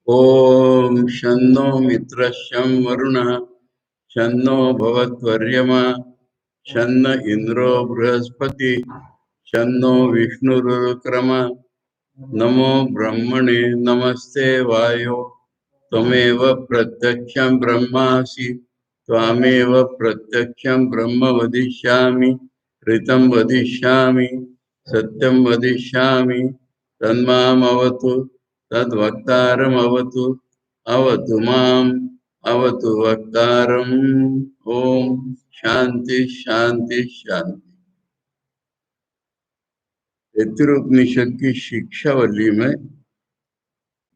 ओम शन्नो मित्रश्यं वरुणः शन्नो भवत्वर्यमा शन्न इंद्रो बृहस्पति शन्नो विष्णुरुक्रम नमो ब्रह्मणे नमस्ते वायो त्वमेव प्रत्यक्षं ब्रह्मासि त्वामेव प्रत्यक्षं ब्रह्म वदिष्यामि ऋतं वदिष्यामि सत्यं वदिष्यामि तन्मामवतु तद्वक्तारमवतु अवतु माम् अवतु वक्तारम्। ओम शांति शांति शांति। तैत्तिरीयोपनिषद की शिक्षावली में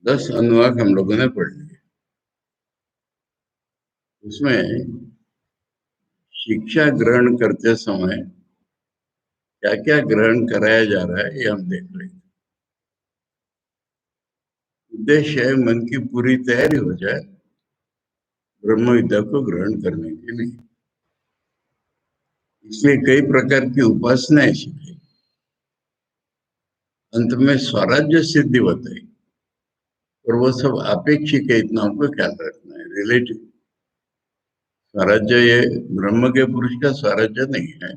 10 अनुवाक हम लोगों ने पढ़ लिए। उसमें शिक्षा ग्रहण करते समय क्या क्या ग्रहण कराया जा रहा है ये हम देख रहे हैं। उद्देश्य है मन की पूरी तैयारी हो जाए ब्रह्म विद्या को ग्रहण करने के लिए। इसलिए कई प्रकार की उपासनाएं सीखी, अंत में स्वराज्य सिद्धि बताई। और वो सब अपेक्षिक है, इतना हमको ख्याल रखना है, रिलेटिव। स्वराज्य ये ब्रह्म के पुरुष का स्वराज्य नहीं है।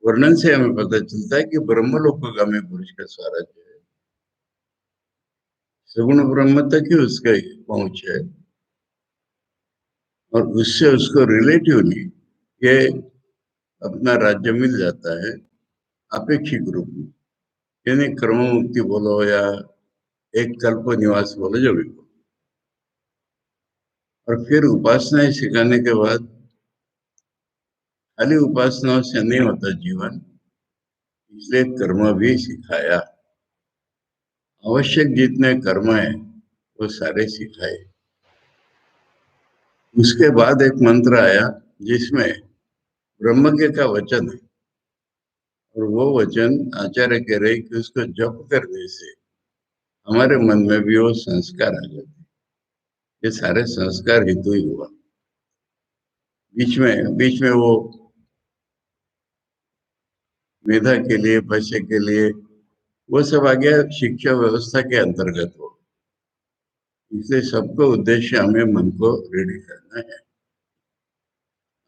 वर्णन से हमें पता चलता है कि ब्रह्मलोकगामी पुरुष का स्वराज्य है। सगुण ब्रह्म तक ही उसका पहुंच है और उससे उसको रिलेटिवली ये अपना राज्य मिल जाता है अपेक्षिक रूप में। यानी कर्म मुक्ति बोलो या एक कल्प निवास बोलो, जो भी बोलो। और फिर उपासनाएं सिखाने के बाद खाली उपासनाओं से नहीं होता जीवन, इसलिए कर्म भी सिखाया। आवश्यक जितने कर्म है वो सारे सिखाए। उसके बाद एक मंत्र आया जिसमें ब्रह्मज्ञ का वचन है, और वो वचन आचार्य कह रहे कि उसको जप करने से हमारे मन में भी वो संस्कार आ जाते। ये सारे संस्कार हेतु ही हुआ। बीच में वो मेधा के लिए, पैसे के लिए, वो सब आ गया शिक्षा व्यवस्था के अंतर्गत हो। इसलिए सबको उद्देश्य हमें मन को रेडी करना है।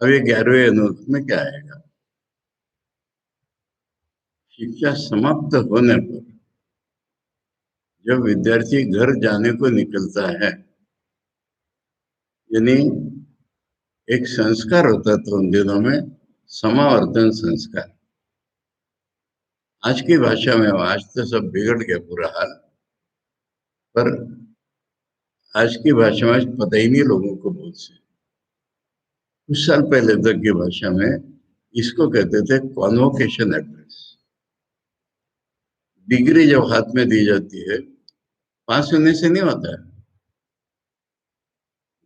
अब ये 11वें अनुवाक में क्या आएगा? शिक्षा समाप्त होने पर जब विद्यार्थी घर जाने को निकलता है, यानी एक संस्कार होता था उन दिनों में, समावर्तन संस्कार। आज की भाषा में, आज तो सब बिगड़ गया पूरा हाल, पर आज की भाषा में पता ही नहीं लोगों को बहुत से। कुछ साल पहले तक की भाषा में इसको कहते थे कॉन्वोकेशन एड्रेस। डिग्री जब हाथ में दी जाती है, पास होने से नहीं होता है,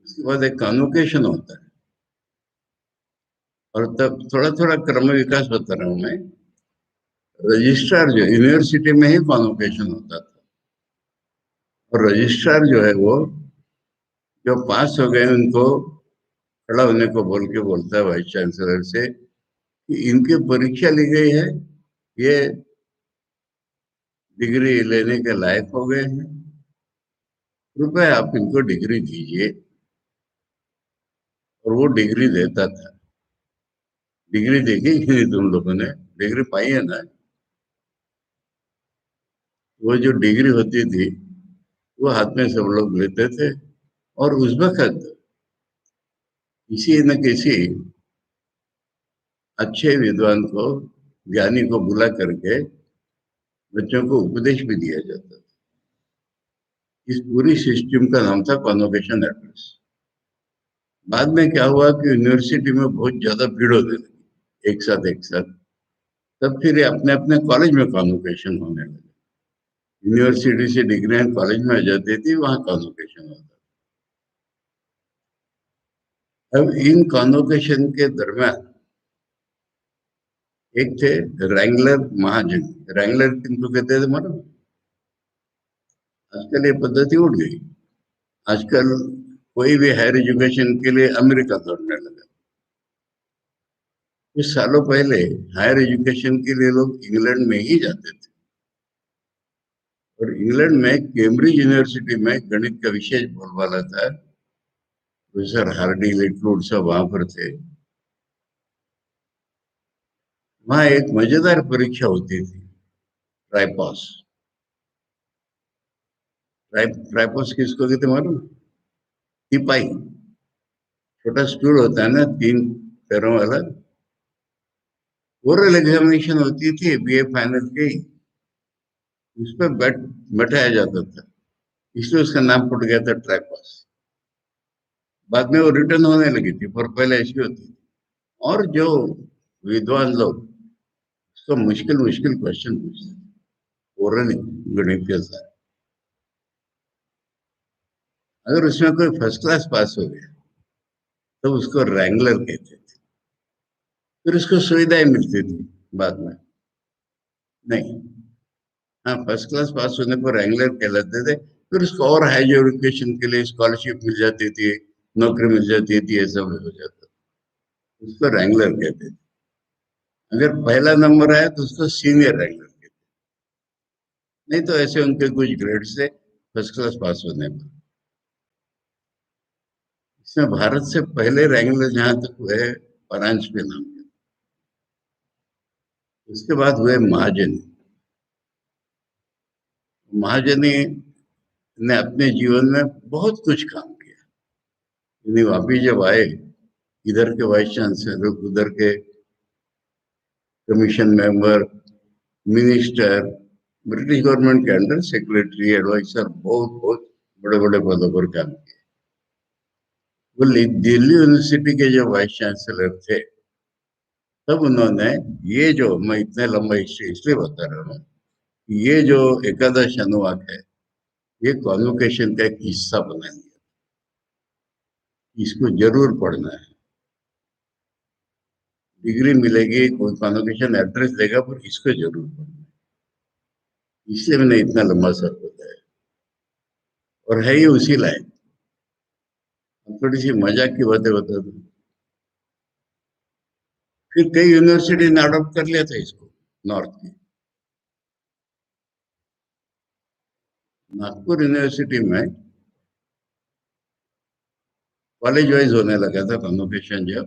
उसके बाद एक कॉन्वोकेशन होता है। और तब थोड़ा थोड़ा क्रम विकास होता रहा मैं। रजिस्ट्रार जो यूनिवर्सिटी में ही कॉन्वोकेशन होता था, और रजिस्ट्रार जो है वो जो पास हो गए उनको खड़ा होने को बोल के बोलता है वाइस चांसलर से कि इनकी परीक्षा ली गई है, ये डिग्री लेने के लायक हो गए हैं, कृपया आप इनको डिग्री दीजिए। और वो डिग्री देता था। डिग्री देखी कि नहीं तुम लोगों ने? डिग्री पाई है ना? वो जो डिग्री होती थी वो हाथ में सब लोग लेते थे, और उस वक्त किसी न किसी अच्छे विद्वान को, ज्ञानी को बुला करके बच्चों को उपदेश भी दिया जाता था। इस पूरी सिस्टम का नाम था कॉन्वोकेशन एड्रेस। बाद में क्या हुआ कि यूनिवर्सिटी में बहुत ज्यादा भीड़ होने लगी, एक साथ। तब फिर ये अपने अपने कॉलेज में कॉन्वोकेशन होने लगे। यूनिवर्सिटी से डिग्रियां कॉलेज में आ जाती थी, वहां कॉन्वोकेशन होता था। अब इन कॉन्वोकेशन के दरमियान एक थे रैंगलर महाजन। रैंगलर किनको कहते थे मालूम? आजकल ये पद्धति उठ गई। आजकल कोई भी हायर एजुकेशन के लिए अमेरिका दौड़ने लगा। कुछ सालों पहले हायर एजुकेशन के लिए लोग इंग्लैंड में ही जाते थे। और इंग्लैंड में कैम्ब्रिज यूनिवर्सिटी में गणित का विशेष बोलबाला था। प्रोफेसर हार्डी लिटवुड सब वहां पर थे। वहां एक मजेदार परीक्षा होती थी, ट्राइपॉस। ट्राइपॉस किसको कहते मालूम? तिपाई। छोटा स्टूल होता है ना, 3 पैरों वाला। ओरल एग्जामिनेशन होती थी बीए फाइनल की, उस पर बैठाया जाता था, इसलिए उसका नाम पड़ गया था ट्राइपॉस। बाद में वो रिटर्न होने लगी थी, पर पहले ऐसी होती थी। और जो विद्वान लोग उसको मुश्किल मुश्किल क्वेश्चन पूछते थे, ओरल गणित के साथ। अगर उसमें कोई फर्स्ट क्लास पास हो गया तो उसको रैंगलर कहते थे। फिर उसको सुविधाएं मिलती थी बाद में। नहीं, हाँ, फर्स्ट क्लास पास होने पर रैंगलर कहलाते थे। फिर उसको और हाई एजुकेशन के लिए स्कॉलरशिप मिल जाती थी, नौकरी मिल जाती थी, ऐसा हो जाता था। उसको रैंगलर कहते थे। अगर पहला नंबर आया तो उसको सीनियर रैंगलर कहते थे। नहीं तो ऐसे उनके कुछ ग्रेड से फर्स्ट क्लास पास होने पर। इसमें भारत से पहले रैंगलर जहां तक हुए परांजपे नाम के, उसके बाद हुए महाजनी। महाजनी ने अपने जीवन में बहुत कुछ काम किया। यानी वापिस जब आए, इधर के वाइस चांसलर, उधर के commission member, minister, British government के अंडर सेक्रेटरी, एडवाइजर, बहुत बहुत बड़े बड़े पदों पर काम किया। वो दिल्ली यूनिवर्सिटी के जो वाइस चांसलर थे, तब उन्होंने ये जो, मैं इतने लंबा हिस्ट्री इसलिए बता रहा हूँ, ये जो एकादश अनुवाद है, ये कॉन्वोकेशन का एक हिस्सा बना लिया। इसको जरूर पढ़ना है। डिग्री मिलेगी, कोई कॉन्वोकेशन एड्रेस देगा, पर इसको जरूर पढ़ना है। इसलिए मैंने इतना लंबा सर बताया, और है ये उसी लायक। थोड़ी सी मजाक की बातें बता दूं। फिर कई यूनिवर्सिटी ने अडॉप्ट कर लिया था इसको, नॉर्थ की। नागपुर यूनिवर्सिटी में कॉलेज वाइज होने लगा था कॉन्वोकेशन जब,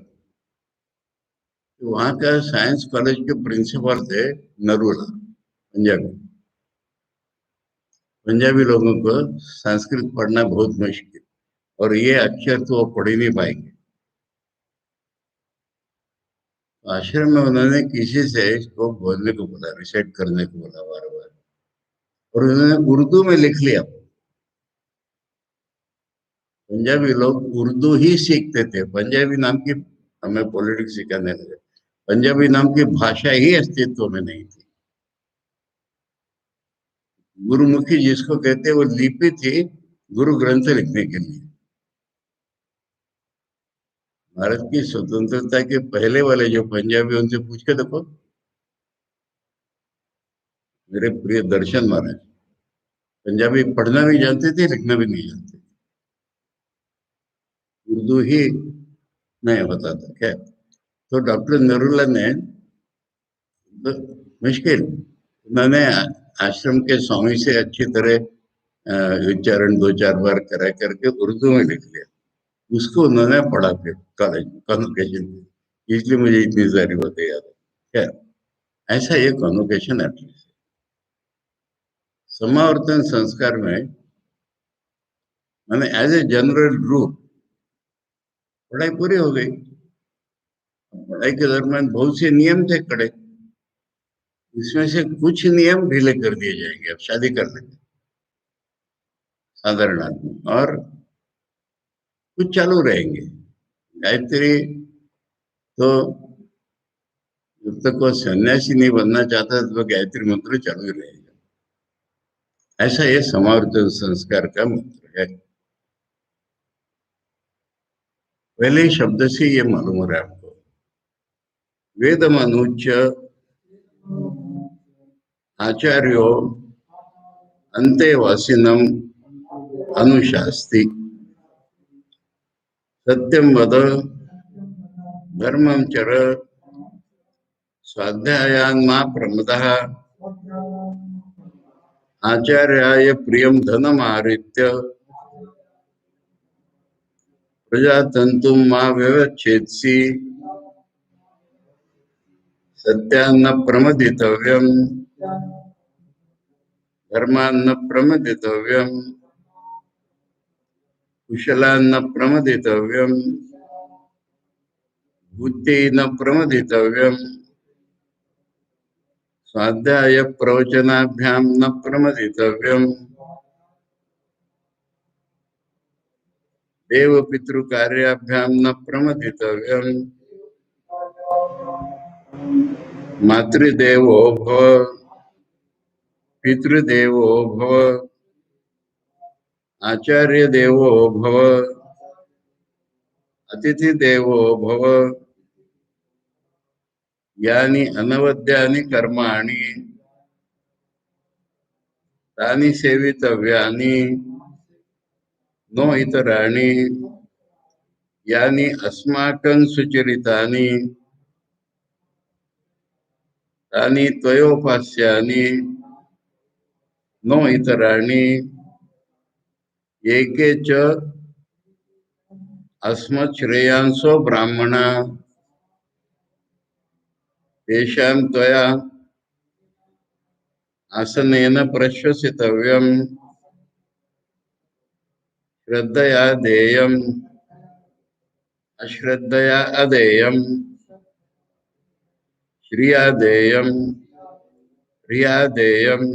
तो वहां का साइंस कॉलेज के प्रिंसिपल थे नरूला, पंजाबी। पंजाबी लोगों को संस्कृत पढ़ना बहुत मुश्किल, और ये अक्षर तो वो पढ़ ही नहीं पाएंगे। तो आश्रम में उन्होंने किसी से इसको बोलने को बोला, रिसाइट करने को बोला बार बार, और उन्होंने उर्दू में लिख लिया। पंजाबी लोग उर्दू ही सीखते थे, पंजाबी नाम की, हमें पॉलिटिक्स सिखाने लगे। पंजाबी नाम की भाषा ही अस्तित्व में नहीं थी। गुरुमुखी जिसको कहते, वो लिपि थी गुरु ग्रंथ लिखने के लिए। भारत की स्वतंत्रता के पहले वाले जो पंजाबी, उनसे पूछ के देखो, मेरे प्रिय दर्शन महाराज पंजाबी पढ़ना नहीं जानते थे, लिखना भी नहीं जानते, उर्दू ही नहीं होता था। क्या, तो डॉक्टर नरूला ने, तो मुश्किल, उन्होंने आश्रम के स्वामी से अच्छी तरह उच्चारण 2-4 बार करा करके उर्दू में लिख लिया। उसको उन्होंने पढ़ा फिर कॉलेज में, कॉन्वोकेशन में। इसलिए मुझे इतनी सारी बातें याद है। क्या, ऐसा ये कॉन्वोकेशन एटलीस्ट समावर्तन संस्कार में, मैंने एज ए जनरल रूल पढ़ाई पूरी हो गई। पढ़ाई के दरमियान बहुत से नियम थे कड़े, इसमें से कुछ नियम ढीले कर दिए जाएंगे। अब शादी कर लेंगे साधारण आदमी, और कुछ चालू रहेंगे। गायत्री तो, जब तक वो सन्यासी नहीं बनना चाहता तो गायत्री मंत्र चालू ही रहेगा। ऐसा ये समावर्तन संस्कार का मंत्र है। पहले शब्द से ये मालूम हो रहा है आपको, वेद मनुच्च आचार्यो अंतेवासिनम अनुशास्ति, सत्यम वद, धर्मम चर, स्वाध्यायान्मा प्रमदः, आचार्याय प्रियम धनमाहृत्य प्रजातंतुं मा व्यवच्छेत्सि सत्यान्न प्रमदितव्यम् धर्मान्न प्रमदितव्यम् कुशलान्न प्रमदितव्यम् बुद्धेन प्रमदितव्यम् स्वाध्याय प्रवचनाभ्यां न प्रमदितव्यम् देव पितृकार्याभ्यां न प्रमदितव्यम् मातृदेवो भव पितृदेवो भव आचार्य देवो भव अतिथि देवो भव यानि अनवद्यानि कर्माणि तानि सेवितव्यानि नो इतराणि यानि अस्माकं सुचरितानि तानि त्वयोपास्यानि नो इतराणि एके च अस्मच्छ्रेयांसो ब्राह्मणा तेषां त्वया आसनेन प्रश्वसितव्यम् श्रद्धया देयम् अश्रद्धया अदेयम् श्रिया देयम् प्रिया देयम्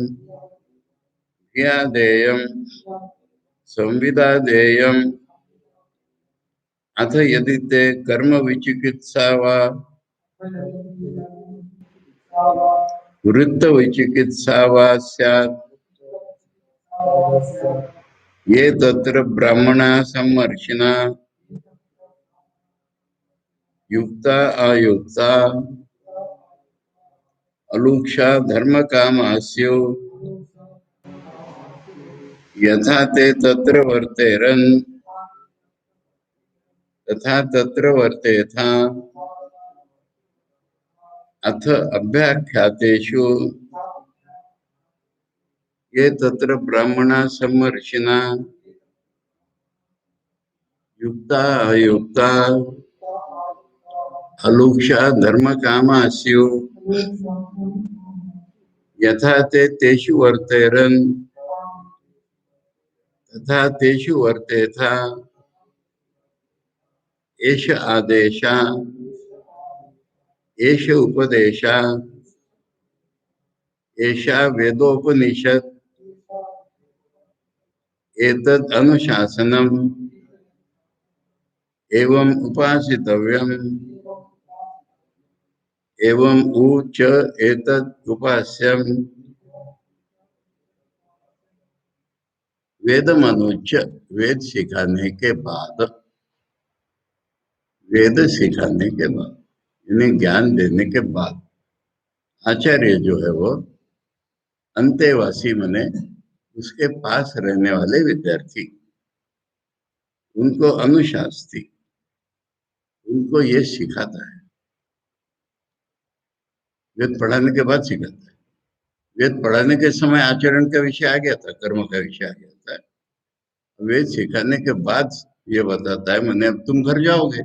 धिया देयम् संविदा देयम् अथ यदि ते कर्म विचिकित्सा वा वृत्त विचिकित्सा वा स्यात् ये तत्र ब्राह्मणा सम्मर्शिना युक्ता अयुक्ता अलूक्षा धर्म कामास्यो यथा ते तत्र वर्तेरन् तथा तत्र वर्तेथा अथ अभ्याख्यातेषु ये तत्र ब्राह्मणा सम्मर्शिना युक्ता अयुक्ता अलूक्षा धर्म कामास्यो यथा ते तेषु वर्तेरन् तथा तेषु वर्तेथा एष आदेशा एष उपदेशा एषा वेदोपनिषत् एतद् अनुशासनम् एवं उपासितव्यम् एवं च एतद् उपास्यम् वेद मनुष्य वेद सिखाने के बाद वेद सिखाने के बाद इन्हें ज्ञान देने के बाद आचार्य जो है वो अंतेवासी मने उसके पास रहने वाले विद्यार्थी उनको अनुशास्त्री उनको ये सिखाता है। वेद पढ़ाने के बाद सिखाता है। वेद पढ़ाने के समय आचरण का विषय आ गया था, कर्म का विषय आ गया था। वेद सिखाने के बाद ये बताता है मैंने अब तुम घर जाओगे,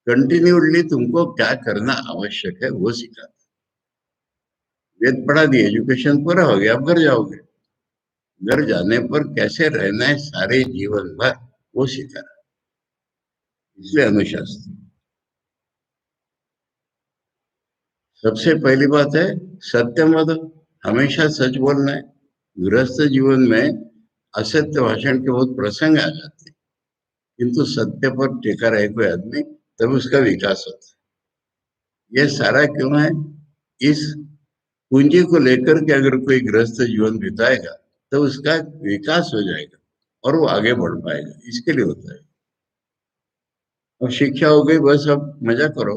कंटिन्यूअसली तुमको क्या करना आवश्यक है वो सिखाता है। वेद पढ़ा दिए, एजुकेशन पूरा हो गया, अब घर जाओगे, घर जाने पर कैसे रहना है सारे जीवन भर वो सिखा रहा है। इसलिए अनुशास्त्र सबसे पहली बात है सत्यमद, हमेशा सच बोलना है। गृहस्थ जीवन में असत्य भाषण के बहुत प्रसंग आ जाते हैं, किंतु सत्य पर टिका रहे कोई आदमी तब उसका विकास होता है। यह सारा क्यों है? इस पूंजी को लेकर के अगर कोई गृहस्थ जीवन बिताएगा तो उसका विकास हो जाएगा और वो आगे बढ़ पाएगा, इसके लिए होता है। अब शिक्षा हो गई बस अब मजा करो,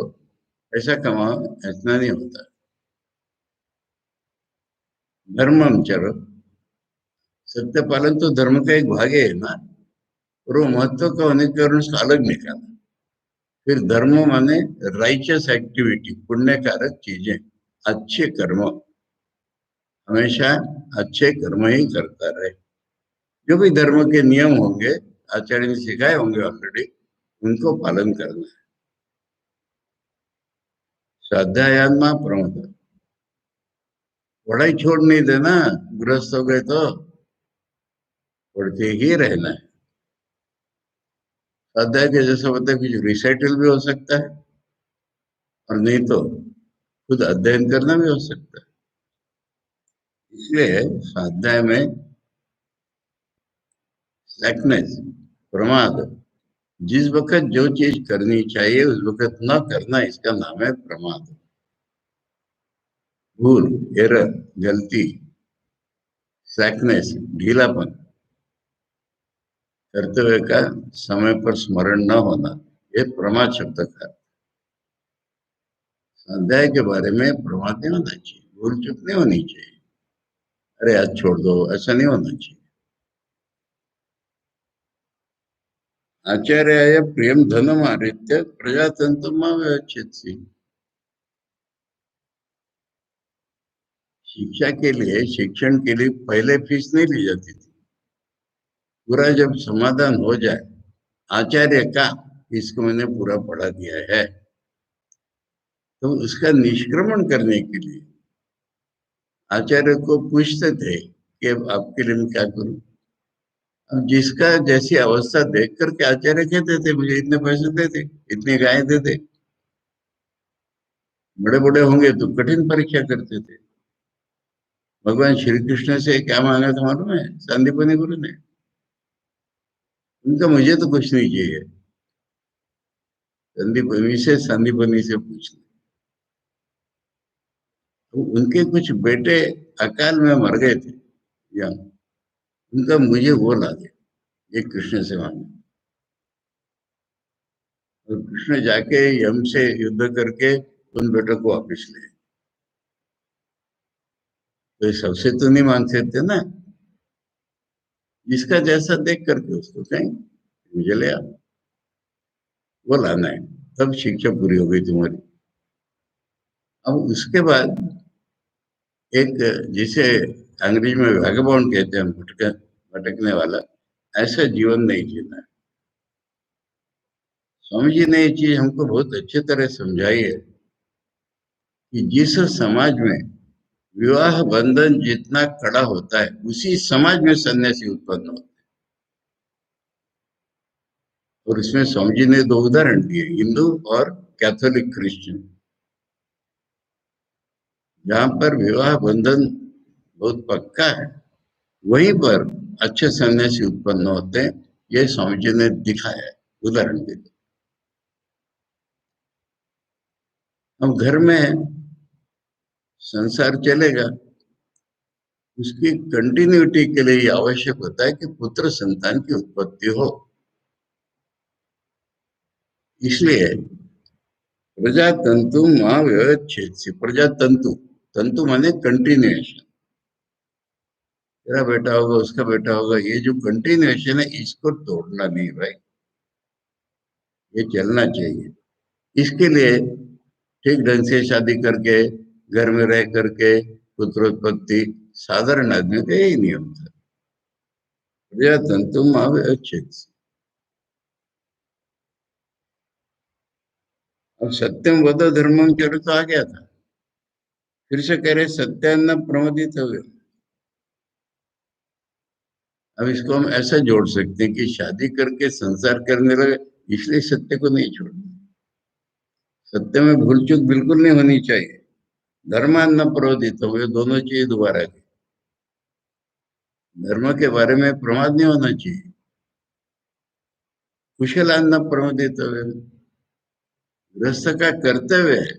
ऐसा कमाओ, इतना नहीं होता। धर्मम चरो, सत्य पालन तो धर्म का एक भाग है ना, और वो महत्व का होने के कारण उसको अलग निकाला। फिर धर्म माने राइचियस एक्टिविटी, पुण्यकारक चीजें, अच्छे कर्म, हमेशा अच्छे कर्म ही करता रहे। जो भी धर्म के नियम होंगे, आचार्य ने सिखाए होंगे ऑलरेडी, उनको पालन करना है। स्वाध्यायान में प्रमोद, पढ़ाई छोड़ नहीं देना। गृहस्थ हो गए तो पढ़ते ही रहना है। स्वाध्याय के जैसा होता है, कुछ रिसाइटल भी हो सकता है और नहीं तो खुद अध्ययन करना भी हो सकता है। इसलिए स्वाध्याय में स्लैकनेस, प्रमाद, जिस वक्त जो चीज करनी चाहिए उस वक्त न करना, इसका नाम है प्रमाद। भूल, एरर, गलती, स्लैकनेस, ढीलापन, कर्तव्य का समय पर स्मरण न होना, ये प्रमाद शब्द का। स्वाध्याय के बारे में प्रमाद नहीं होना चाहिए, भूल चूक नहीं होनी चाहिए। अरे आज छोड़ दो, ऐसा नहीं होना चाहिए। आचार्याय प्रियम धनम आरित्य प्रजातंतु व्यवच्छेत्सि। शिक्षा के लिए, शिक्षण के लिए पहले फीस नहीं ली जाती थी। पूरा जब समाधान हो जाए आचार्य का, इसको मैंने पूरा पढ़ा दिया है, तो उसका निष्क्रमण करने के लिए आचार्य को पूछते थे कि अब आपके लिए मैं क्या करूं। अब जिसका जैसी अवस्था देख करके आचार्य कहते थे मुझे इतने पैसे दे दे, इतनी गायें दे दे। बड़े बड़े होंगे तो कठिन परीक्षा करते थे। भगवान श्री कृष्ण से क्या मांगा था मालूम है सांदीपनि गुरु ने? उनका मुझे तो कुछ नहीं चाहिए, संदीपनी से पूछना। तो उनके कुछ बेटे अकाल में मर गए थे, या उनका मुझे वो ला दे, ये कृष्ण से मांगा। और कृष्ण जाके यम से युद्ध करके उन बेटों को वापिस ले। तो सबसे तो नहीं मांग सकते ना, जिसका जैसा देख करके उसको कहेंगे मुझे ले आ, वो लाना है। तब शिक्षा पूरी हो गई तुम्हारी। अब उसके बाद एक, जिसे अंग्रेजी में वैगबॉन्ड कहते हैं, भटकने वाला, ऐसा जीवन नहीं जीना है। स्वामी जी ने ये चीज हमको बहुत अच्छे तरह समझाई है कि जिस समाज में विवाह बंधन जितना कड़ा होता है, उसी समाज में सन्यासी उत्पन्न होता है। और इसमें स्वामी जी ने दो उदाहरण दिए, हिंदू और कैथोलिक क्रिश्चियन। जहां पर विवाह बंधन बहुत पक्का है, वहीं पर अच्छे सन्यासी उत्पन्न होते हैं। ये स्वामी जी ने दिखाया है उदाहरण के लिए। अब घर में संसार चलेगा, उसकी कंटिन्यूटी के लिए आवश्यक होता है कि पुत्र संतान की उत्पत्ति हो। इसलिए प्रजातंतु मां व्यवच्छेद, प्रजातंतु, तंतु माने कंटिन्यूएशन। तेरा बेटा होगा, उसका बेटा होगा, ये जो कंटिन्यूएशन है इसको तोड़ना नहीं भाई, ये चलना चाहिए। इसके लिए ठीक ढंग से शादी करके घर में रह करके पुत्रोत्पत्ति साधारण आदमी का यही नियम था। प्रजातंतु मां व्यवच्छेद। अब सत्यम वद धर्मम चलो तो आ गया था, फिर से कह रहे सत्यान्न प्रमोदित हुए। अब इसको हम ऐसा जोड़ सकते हैं कि शादी करके संसार करने लगे इसलिए सत्य को नहीं छोड़ना। सत्य में भूल चूक बिल्कुल नहीं होनी चाहिए। धर्मान्न प्रवोदित हो, ये दोनों चीज दोबारा की। धर्म के बारे में प्रमाद नहीं होना चाहिए। कुशलान्न प्रमोदित हो, गृहस्थ का कर्तव्य है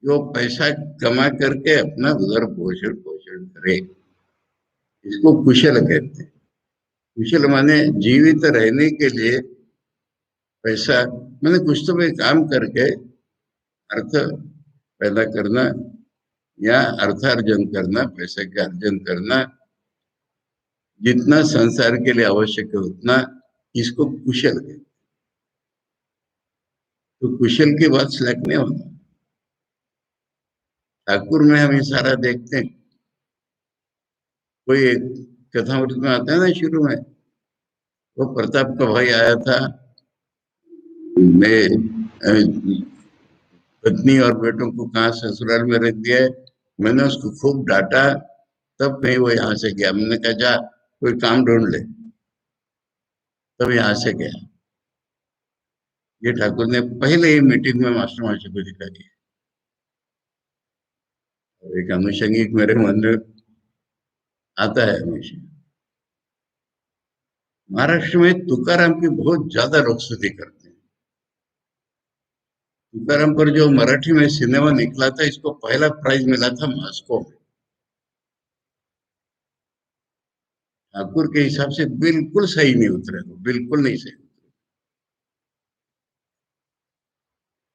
वो पैसा कमा करके अपना घर पोषण पोषण करे। इसको कुशल कहते हैं। कुशल माने जीवित रहने के लिए पैसा, मैंने कुछ तो भाई काम करके अर्थ पैदा करना या अर्थार्जन करना, पैसे का अर्जन करना, जितना संसार के लिए आवश्यक है उतना, इसको कुशल कहते। तो कुशल की बात स्लैक नहीं होता। ठाकुर में हम इशारा देखते हैं कोई एक कथामृत में आता है ना शुरू में, वो प्रताप का भाई आया था, मैं पत्नी और बेटों को कहाँ ससुराल में रख दिया है, मैंने उसको खूब डांटा, तब कहीं वो यहाँ से गया। मैंने कहा जा कोई काम ढूंढ ले, तब यहाँ से गया। ये ठाकुर ने पहले ही मीटिंग में मास्टर मास्टर को दिखा दिया। एक अनुषंगिक मेरे मन में आता है हमेशा। महाराष्ट्र में तुकाराम की बहुत ज्यादा लोग स्तुति करते हैं। तुकाराम पर जो मराठी में सिनेमा निकला था, इसको पहला प्राइज मिला था मॉस्को में। ठाकुर के हिसाब से बिल्कुल सही नहीं उतरे, वो बिल्कुल नहीं सही।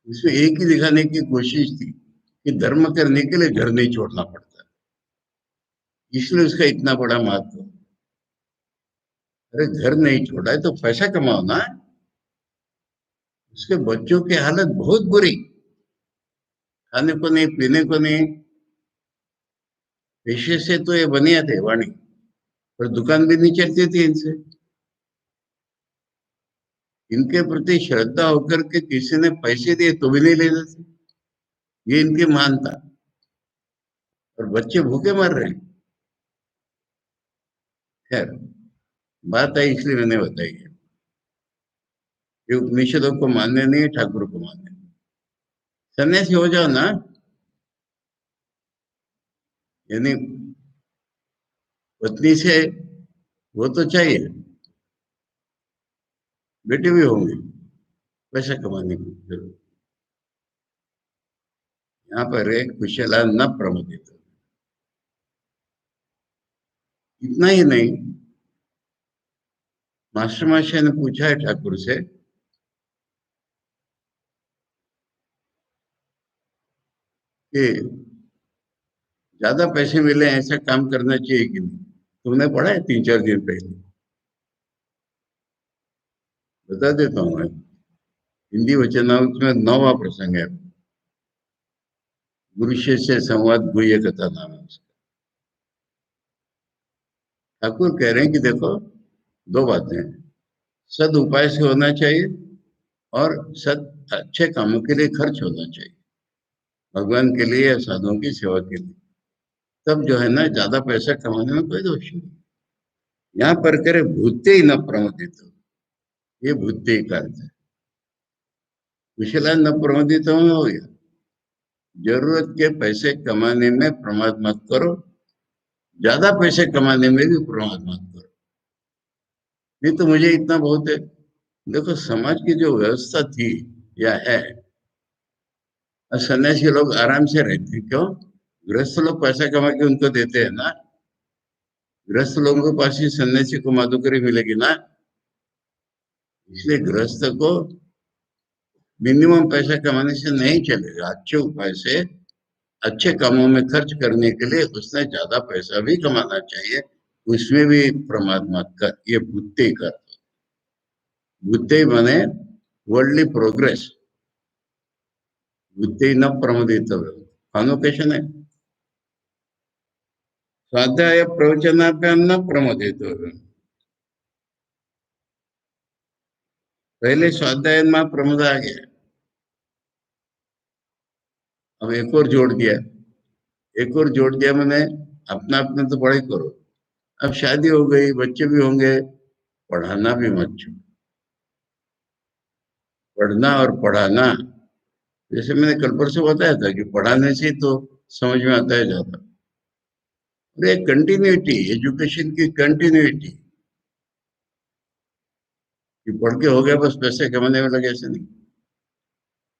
इसमें एक ही दिखाने की कोशिश थी कि धर्म करने के लिए घर नहीं छोड़ना पड़ता, इसलिए उसका इतना बड़ा महत्व। अरे घर नहीं छोड़ा है तो पैसा कमाओ ना। उसके बच्चों की हालत बहुत बुरी, खाने को नहीं, पीने को नहीं। पेशे से तो ये बनिया थे वाणी, पर दुकान भी नहीं चलती थी इनसे। इनके प्रति श्रद्धा होकर के किसी ने पैसे दिए तो भी नहीं लेते थे, ये इनकी मानता। और बच्चे भूखे मर रहे हैं। खैर, बात आई इसलिए मैंने बताई है। ये उपनिषदों को मानने नहीं है, ठाकुर को मानने। सन्यासी हो जाओ ना, यानी पत्नी से वो तो चाहिए, बेटे भी होंगे, पैसा कमाने की जरूर। यहाँ पर एक कुशला न प्रमुदित, इतना ही नहीं। मास्टर मास्टर ने पूछा है ठाकुर से कि ज्यादा पैसे मिले ऐसा काम करना चाहिए कि नहीं। तुमने पढ़ा है 3-4 दिन पहले, बता देता हूँ मैं। हिंदी वचनामृत में 9वां प्रसंग है। गुरु शिष्य संवाद गुह्य कथा नाम है उसका। ठाकुर कह रहे हैं कि देखो, दो बातें हैं। सद उपाय से होना चाहिए और सद अच्छे कामों के लिए खर्च होना चाहिए, भगवान के लिए या साधुओं की सेवा के लिए। तब जो है ना, ज्यादा पैसा कमाने में कोई दोष नहीं। यहाँ पर करे भूते ही न प्रमोदित हो, ये भूते का अर्थ है। कुशला न प्रमोदित हो गया, जरूरत के पैसे कमाने में प्रमाद मत करो, ज्यादा पैसे कमाने में भी प्रमाद मत करो। नहीं तो मुझे इतना बहुत है। देखो, समाज की जो व्यवस्था थी या है, सन्यासी लोग आराम से रहते हैं। क्यों? गृहस्थ लोग पैसा कमा के उनको देते हैं ना। गृहस्थ लोगों के पास ही सन्यासी को माधुकरी मिलेगी ना। इसलिए गृहस्थ को मिनिमम पैसा कमाने से नहीं चलेगा। अच्छे उपाय से अच्छे कामों में खर्च करने के लिए उसने ज्यादा पैसा भी कमाना चाहिए, उसमें भी प्रमाद मत कर। ये बुद्धि कर, बुद्धि माने वर्ल्डली प्रोग्रेस। बुद्धि न प्रमोदित, कॉन्वोकेशन है। स्वाध्याय प्रवचनाभ्याम न प्रमोदित। पहले स्वाध्याय में प्रमोद आ गया, अब एक और जोड़ दिया। एक और जोड़ दिया मैंने, अपना अपना तो पढ़ाई करो। अब शादी हो गई, बच्चे भी होंगे, पढ़ाना भी मत छोड़ो। पढ़ना और पढ़ाना, जैसे मैंने कल परसों बताया था कि पढ़ाने से तो समझ में आता है ज्यादा। और एक कंटिन्यूटी, एजुकेशन की कंटिन्यूटी, कि पढ़ के हो गया बस पैसे कमाने में लगे, ऐसे नहीं।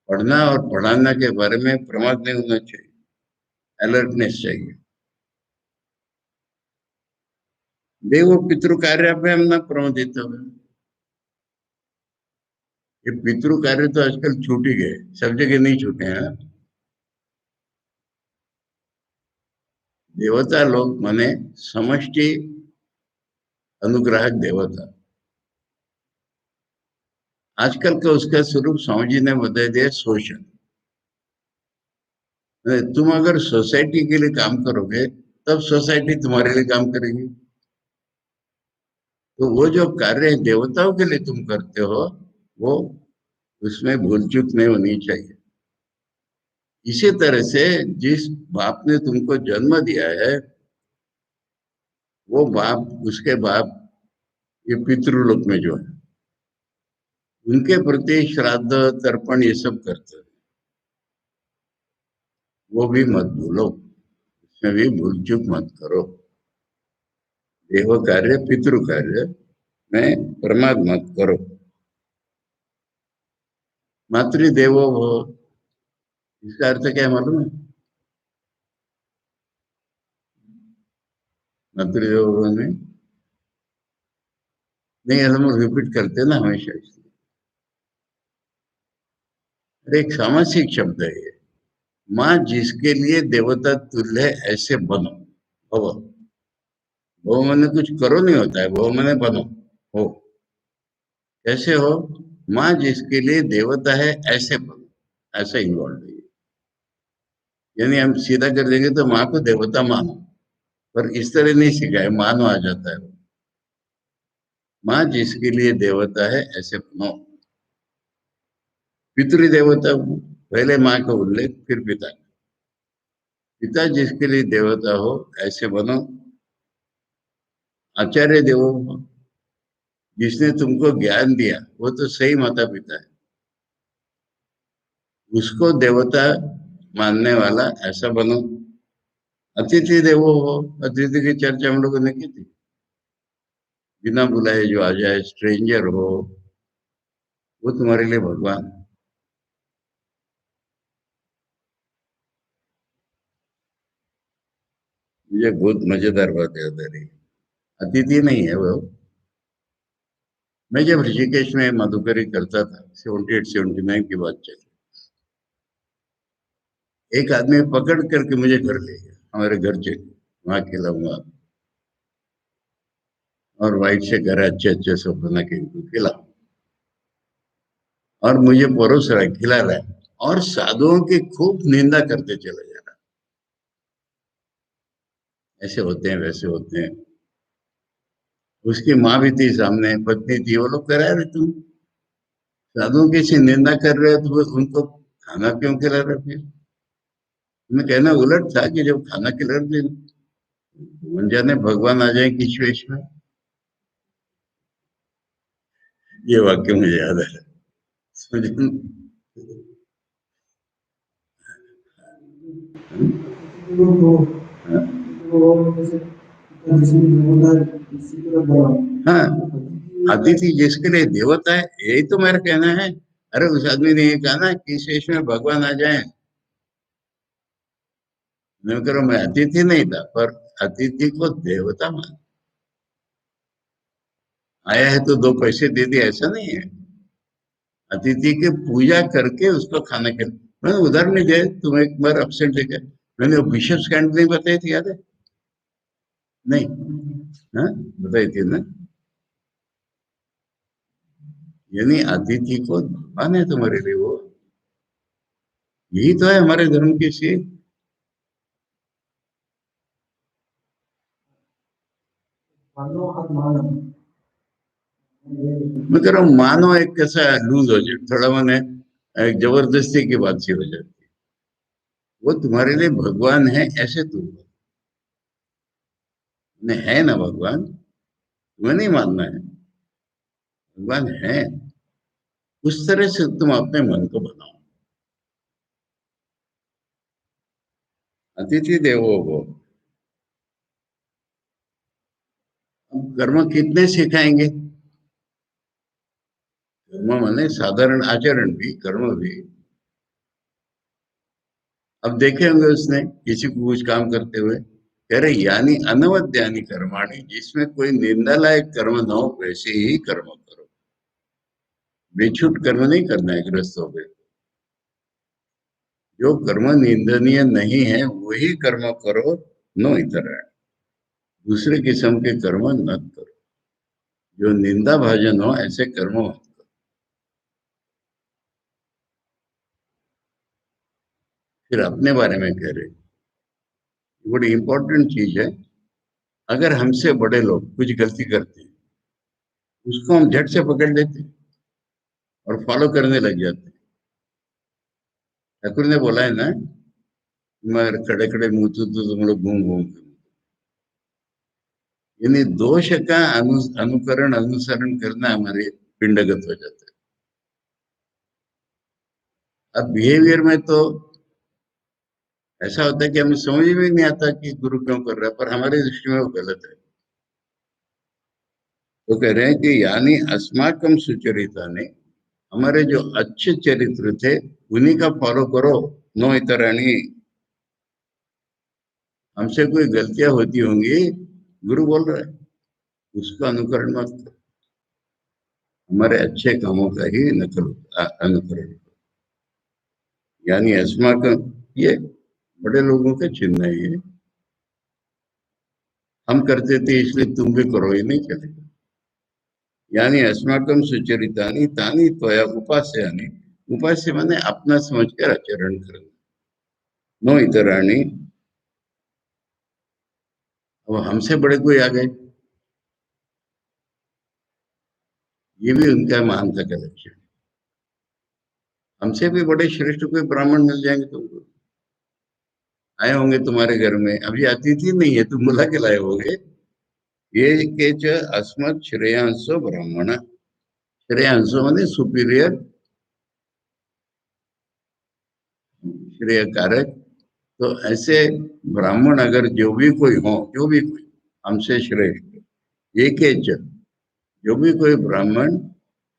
पढ़ना और पढ़ाना के बारे में प्रमाद नहीं होना चाहिए, अलर्टनेस चाहिए। देव पितृ कार्य पे हम ना प्रमोदित हो। ये पितृ कार्य तो आजकल छूट ही गए, सब जगह नहीं छूटे हैं। देवता लोग माने समष्टि अनुग्राहक देवता। आजकल का उसका स्वरूप स्वामी जी ने बता दिया, शोषण। तुम अगर सोसाइटी के लिए काम करोगे तब सोसाइटी तुम्हारे लिए काम करेगी। तो वो जो कार्य देवताओं के लिए तुम करते हो, वो उसमें भूल चूक नहीं होनी चाहिए। इसी तरह से जिस बाप ने तुमको जन्म दिया है, वो बाप, उसके बाप ये पितृलोक में जो है, उनके प्रति श्राद्ध तर्पण ये सब करते हैं, वो भी मत भूलो, उसमें भी भूल चूक मत करो। देव कार्य पितृ कार्य में प्रमाद मत करो। मातृदेवो हो, इसका अर्थ क्या है मालूम है? मातृदेवो में नहीं, हम रिपीट करते हैं ना हमेशा, इसलिए अरे एक सामासिक शब्द है ये। माँ जिसके लिए देवता तुल्य है, ऐसे बनो। भव, भव मैंने कुछ करो नहीं होता है, भव मैंने बनो, हो। कैसे हो? माँ जिसके लिए देवता है, ऐसे बनो, ऐसा इन्वॉल्व है। यानी हम सीधा कर देंगे तो माँ को देवता मानो, पर इस तरह नहीं सिखाए, मानो आ जाता है। माँ जिसके लिए देवता है, ऐसे बनो। पितृदेवता, पहले माँ का उल्लेख, फिर पिता। पिता जिसके लिए देवता हो, ऐसे बनो। आचार्य देवो भव, जिसने तुमको ज्ञान दिया, वो तो सही माता पिता है, उसको देवता मानने वाला ऐसा बनो। अतिथि देवो हो, अतिथि की चर्चा हम लोगों ने की थी। बिना बुलाए जो आ जाए, स्ट्रेंजर हो, वो तुम्हारे लिए भगवान। मुझे बहुत मजेदार बात याद आ रही है। अतिथि नहीं है वो। मैं जब ऋषिकेश में मधुकरी करता था, 78-79 की बात चली, एक आदमी पकड़ करके मुझे घर ले गया, हमारे घर चले, वहां खिलाऊंगा, और वाइफ से घर अच्छे अच्छे सब बना के इनको खिला, और मुझे परोस रहा है, खिला रहा है, और साधुओं की खूब निंदा करते चले जा रहा है, ऐसे होते हैं वैसे होते हैं। उसकी माँ भी थी सामने, पत्नी थी, वो लोग कह रहे तुम साधुओं की सी निंदा कर रहे हो, तो उनको खाना क्यों खिला रहे हो फिर? तुम्हें कहना उलट था कि जब खाना खिला रहे थे, जाने भगवान आ जाए किस वेश में। ये वाक्य मुझे याद है, समझ। हाँ, अतिथि जिसके लिए देवता है, यही तो मेरा कहना है। अरे उस आदमी ने ये कहा ना कि इस देश में भगवान आ जाए। मैं कह रहा हूं, मैं अतिथि नहीं था, पर अतिथि को देवता मान, आया है तो दो पैसे दे दिए, ऐसा नहीं है। अतिथि की पूजा करके उसको खाना खिला। मैंने उदाहरण नहीं दिया, तुम एक बार अपसेंट लेकर, मैंने बिशप स्टैंड नहीं बताई थी, याद है? नहीं, हाँ, बताई थी ना। यानी अतिथि को भगवान है तुम्हारे लिए वो। यही तो है हमारे धर्म की सीख। मैं कह रहा हूँ, मानो एक कैसा लूज हो जाए थोड़ा, मैंने एक जबरदस्ती की बात सी हो जाती है। वो तुम्हारे लिए भगवान है, ऐसे तुम है ना भगवान, तुम्हें नहीं मानना है, भगवान है। उस तरह से तुम अपने मन को बनाओ। अतिथि देवो भव। अब कर्म कितने सिखाएंगे? कर्म माने साधारण आचरण भी, कर्म भी। अब देखे होंगे उसने किसी को कुछ काम करते हुए, कह रहे यानी अनवद्यानि कर्माणि, जिसमें कोई निंदा लायक कर्म न हो, वैसे ही कर्म करो। बेछूट कर्म नहीं करना है गृहस्थों पे। जो कर्म निंदनीय नहीं है वही कर्म करो, नो इतर। दूसरे किस्म के कर्म न करो, जो निंदा भाजन हो, ऐसे कर्म मत करो। फिर अपने बारे में कह रहे, बड़ी इंपॉर्टेंट चीज है। अगर हमसे बड़े लोग कुछ गलती करते हैं, उसको हम झट से पकड़ लेते हैं और फॉलो करने लग जाते हैं। ठाकुर ने बोला है ना, मगर खड़े खड़े मुंह तो तुम लोग घूम घूम के, यानी दोष का अनुकरण अनुसरण करना हमारे पिंडगत हो जाता है। अब बिहेवियर में तो ऐसा होता है कि हमें समझ में नहीं आता कि गुरु क्यों कर रहा है, पर हमारी दृष्टि में वो गलत है। तो कह रहे हैं कि यानी अस्माकम सुचरिता ने, हमारे जो अच्छे चरित्र थे उन्हीं का फॉलो करो। नो इतरानी, हमसे कोई गलतियां होती होंगी, गुरु बोल रहा है, उसका अनुकरण मत करो, हमारे अच्छे कामों का ही नकल अनुकरण करो। यानी अस्माकम, ये बड़े लोगों के चिन्ह है ये। हम करते थे इसलिए तुम भी करो, ये नहीं चलेगा। यानी अस्माकम सुचरितानि तानि त्वया उपास्यानि, उपास्य माने अपना समझकर आचरण करना। नो इतराणी, अब हमसे बड़े कोई आ गए, ये भी उनका महानता का लक्षण। हमसे भी बड़े श्रेष्ठ कोई ब्राह्मण मिल जाएंगे तुमको, आए होंगे तुम्हारे घर में, अभी अतिथि नहीं है, तुम बुला के लाए होंगे। ये के च अस्मत् श्रेयांसो ब्राह्मण, श्रेयांसो माने सुपीरियर, श्रेय कारक। तो ऐसे ब्राह्मण अगर जो भी कोई हो, जो भी कोई हमसे श्रेष्ठ, एक जो भी कोई ब्राह्मण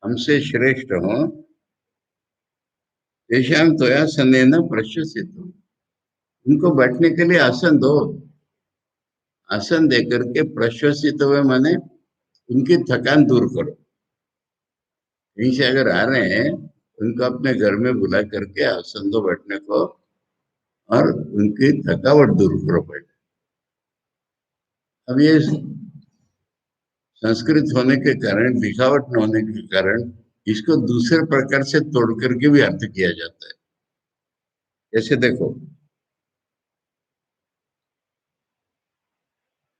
हमसे श्रेष्ठ हो, तेषाम त्वया सनेन प्रशसित, उनको बैठने के लिए आसन दो। आसन दे करके प्रश्वसित हुए माने उनकी थकान दूर करो। कहीं से अगर आ रहे हैं, उनको अपने घर में बुला करके आसन दो बैठने को, और उनकी थकावट दूर करो बैठ। अब ये संस्कृत होने के कारण, लिखावट न होने के कारण, इसको दूसरे प्रकार से तोड़ करके भी अर्थ किया जाता है। जैसे देखो,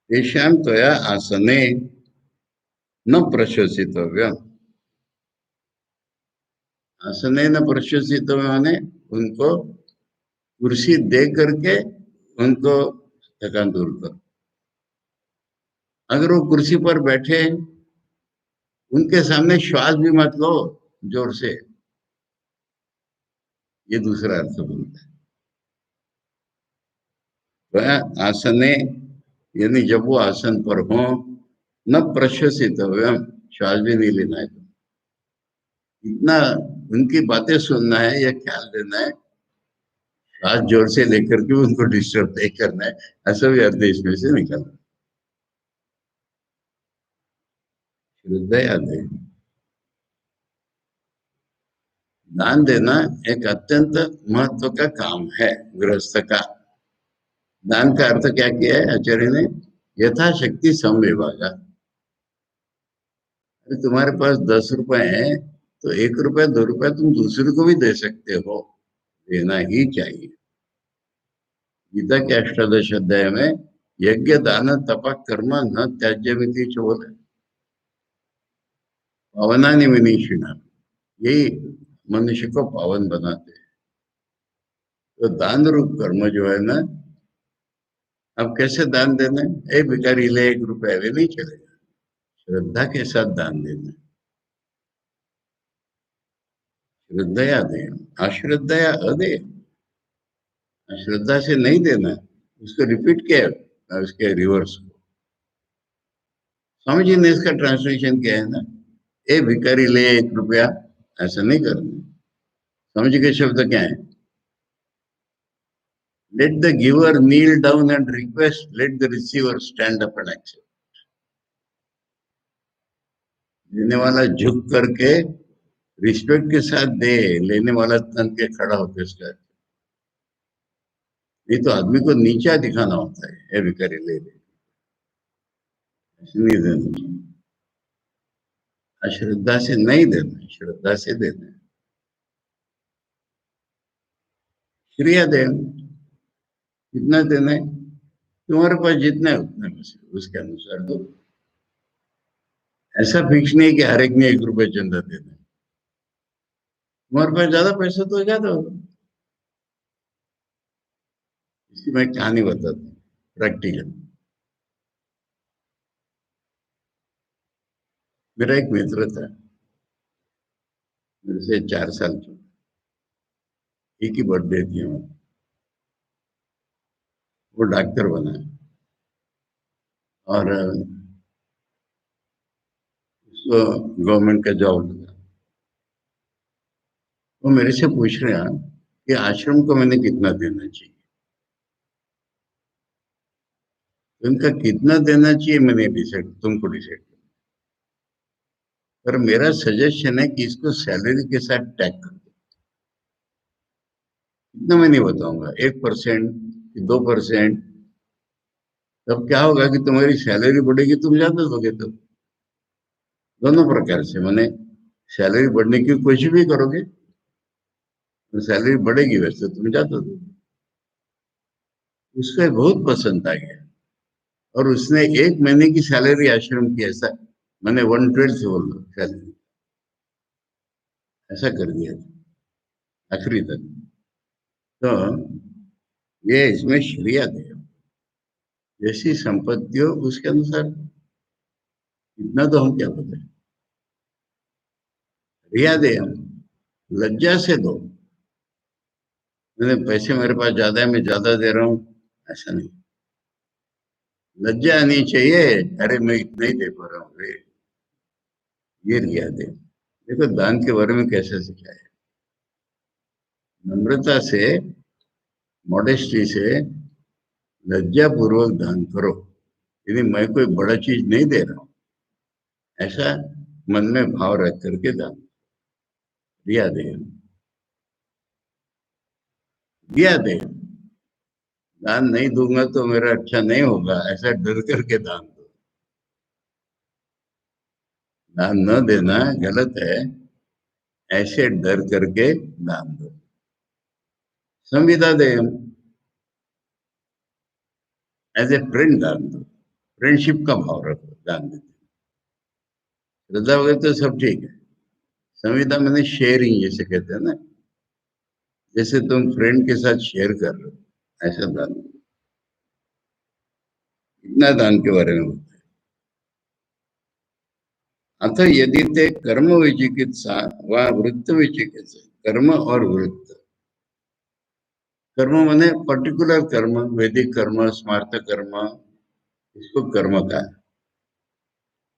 तेषां त्वया आसने न प्रशोसितव्यम, आसने न प्रशोसितव्यम माने उनको कुर्सी दे करके उनको थकान दूर करो। अगर वो कुर्सी पर बैठे, उनके सामने श्वास भी मत लो जोर से, ये दूसरा अर्थ बनता है। वह आसने, यानी जब वो आसन पर हो, न प्रश्वसितव्यम, श्वास भी नहीं लेना है, इतना उनकी बातें सुनना है या ख्याल देना है, श्वास जोर से लेकर के उनको डिस्टर्ब नहीं करना है, ऐसा भी अर्थ इसमें से निकलना। श्रद्धा याद है, दान देना एक अत्यंत महत्व का काम है गृहस्थ का। दान का अर्थ क्या किया है आचार्य ने, यथाशक्ति समविभागा। तुम्हारे पास 10 रुपए है, तो 1 रुपया 2 रुपया तुम दूसरे को भी दे सकते हो, देना ही चाहिए। गीता के अष्टादश अध्याय में यज्ञ दान तप कर्म न त्याज्यमिति बोला, पावनानि विनीशिना, यही मनुष्य को पावन बनाते हैं। तो दान रूप कर्म जो है ना, अब कैसे दान देना है, भिखारी ले 1 रुपया, वे नहीं चलेगा, श्रद्धा के साथ दान देना। श्रद्धया दे, अश्रद्धया अदे, अश्रद्धा से नहीं देना। उसको रिपीट किया, उसके रिवर्स को समझिए ना, इसका ट्रांसलेशन क्या है ना, ए भिखारी ले 1 रुपया, ऐसा नहीं करना। समझ के शब्द क्या है, let the giver kneel down and request, let the receiver stand up and accept. देने वाला झुक करके रिस्पेक्ट के साथ दे, लेने वाला तन के खड़ा होकर उसका, नहीं तो आदमी को नीचा दिखाना होता है, ए भिखारी ले ले, ऐसे नहीं देना। अश्रद्धा से नहीं देना, श्रद्धा से देना। श्रेय देन, कितना देना है, तुम्हारे पास जितना है उतना में से उसके अनुसार दो। ऐसा फिक्स नहीं कि हर एक ने 1 रुपए चंदा देना है। तुम्हारे पास ज्यादा पैसा तो ज्यादा होगा। इसकी मैं कहानी बताता हूँ, प्रैक्टिकल। मेरा एक मित्र था, मेरे से 4 साल की, एक ही बर्थडे थी हमारी। वो डॉक्टर बना है और उसको गवर्नमेंट का जॉब लगा। वो मेरे से पूछ रहा कि आश्रम को मैंने कितना देना चाहिए। तो इनका कितना देना चाहिए मैंने डिसाइड, तुमको डिसाइड करना। पर मेरा सजेशन है कि इसको सैलरी के साथ टैग कर दो। इतना मैं नहीं बताऊंगा, 1% कि 2%। तब क्या होगा कि तुम्हारी सैलरी बढ़ेगी, तुम ज्यादा दोगे। तब दोनों प्रकार से, मैंने सैलरी बढ़ने की कोशिश भी करोगे तो सैलरी बढ़ेगी, वैसे तुम ज्यादा दोगे। उसको बहुत पसंद आ गया और उसने 1 महीने की सैलरी आश्रम की, ऐसा मैंने 1/12 बोल दो सैलरी, ऐसा कर दिया आखिरी तक। तो ये इसमें शरीयत है, जैसी संपत्ति हो उसके अनुसार। इतना तो हम क्या बताए, रिया दे हम, लज्जा से दो। मैंने पैसे मेरे पास ज्यादा है, मैं ज्यादा दे रहा हूँ, ऐसा नहीं। लज्जा आनी चाहिए, अरे मैं इतना ही दे पा रहा हूँ रे, ये रिया दे। देखो दान के बारे में कैसे सिखाया, नम्रता से, मॉडेस्टी से, लज्जा पूर्वक दान करो। यदि मैं कोई बड़ा चीज नहीं दे रहा हूँ, ऐसा मन में भाव रख करके दान दिया दे, दिया दे। दान नहीं दूंगा तो मेरा अच्छा नहीं होगा, ऐसा डर करके दान दो। दान न देना गलत है, ऐसे डर करके दान दो। संविदा दे, एज ए फ्रेंड दान दो। फ्रेंडशिप का भाव रखो दान देते। श्रद्धा वगैरह तो सब ठीक है, संविदा मैंने शेयरिंग जैसे कहते हैं ना, जैसे तुम फ्रेंड के साथ शेयर कर रहे हो, ऐसा दान दो। इतना दान के बारे में होता है। अतः यदि ते कर्म विचिकित्सा व वृत्त विचिकित्सा, कर्म और वृत्त। कर्म माने पर्टिकुलर कर्म, वैदिक कर्म, स्मार्त कर्म, इसको कर्म का है।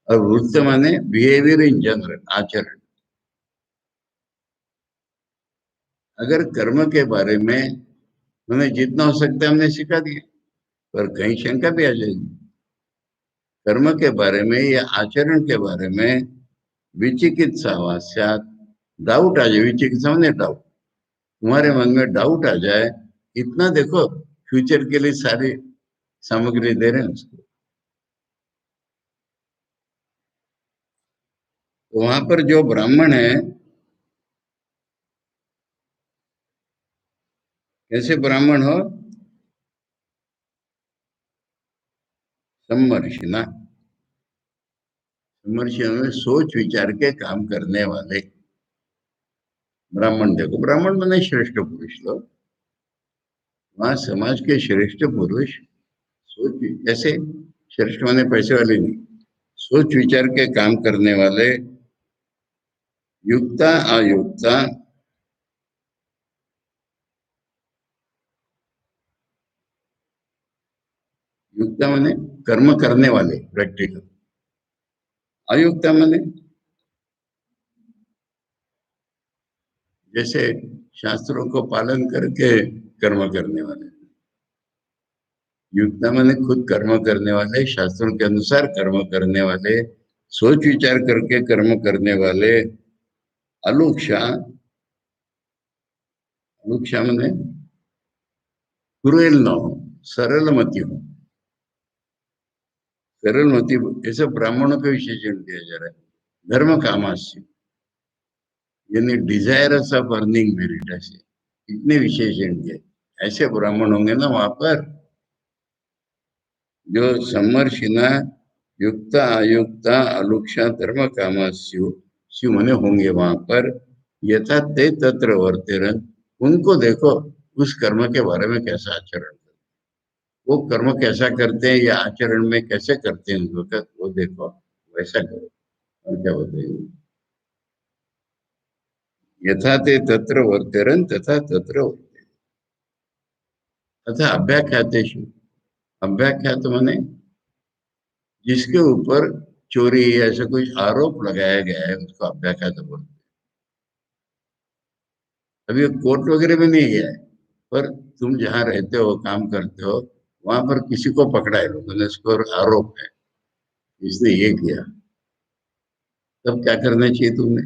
और वृत्त माने बिहेवियर इन जनरल, आचरण। अगर कर्म के बारे में मैंने जितना हो सकता है हमने सिखा दिया, पर कहीं शंका भी आ जाएगी। कर्म के बारे में या आचरण के बारे में विचिकित्सा वास्यात, डाउट आ जाए, विचिकित्सा माने डाउट, तुम्हारे मन में डाउट आ जाए, इतना देखो, फ्यूचर के लिए सारी सामग्री दे रहे हैं उसको। तो वहां पर जो ब्राह्मण है, कैसे ब्राह्मण हो, सम्मर्शिना। सम्मर्शिना में सोच विचार के काम करने वाले ब्राह्मण। देखो ब्राह्मण माने श्रेष्ठ पुरुष लोग, वहां समाज के श्रेष्ठ पुरुष, सोच ऐसे, श्रेष्ठ माने पैसे वाले नहीं, सोच विचार के काम करने वाले, युक्ता अयुक्ता, युक्ता माने कर्म करने वाले प्रैक्टिकल, अयुक्ता माने जैसे शास्त्रों को पालन करके कर्म करने वाले। युक्ता माने खुद कर्म करने वाले, शास्त्रों के अनुसार कर्म करने वाले, सोच विचार करके कर्म करने वाले। अलुक्षा, अलुक्षा माने क्रूएल न हो, सरल मती हो। सरल मती, ऐसे ब्राह्मणों का विशेषण दिया जा रहा है। धर्म कामास्य, यानी डिजायरस ऑफ अर्निंग मेरिट, ऐसे इतने विशेषण दिए। ऐसे ब्राह्मण होंगे ना वहां पर, जो सम्मर्षिना युक्त अयुक्त अलुक्षा धर्म काम शिव शिव मने होंगे वहां पर, यथा ते तत्र वर्तेरन, उनको देखो उस कर्म के बारे में कैसा आचरण करते, वो कर्म कैसा करते हैं या आचरण में कैसे करते हैं उस वक्त वो देखो, वैसा करो। और क्या बताइए, यथा ते तत्र वर्तेरन तथा तत्र वर्तेरन। तथा अभ्याख्यातेषु, अभ्याख्यात माने जिसके ऊपर चोरी या ऐसा कुछ आरोप लगाया गया है उसको अभ्याख्यात बोलते हैं। अभी कोर्ट वगैरह में नहीं गया है, पर तुम जहाँ रहते हो काम करते हो वहां पर किसी को पकड़ा है लोगों ने, इसको आरोप है इसने ये किया, तब क्या करना चाहिए तुमने?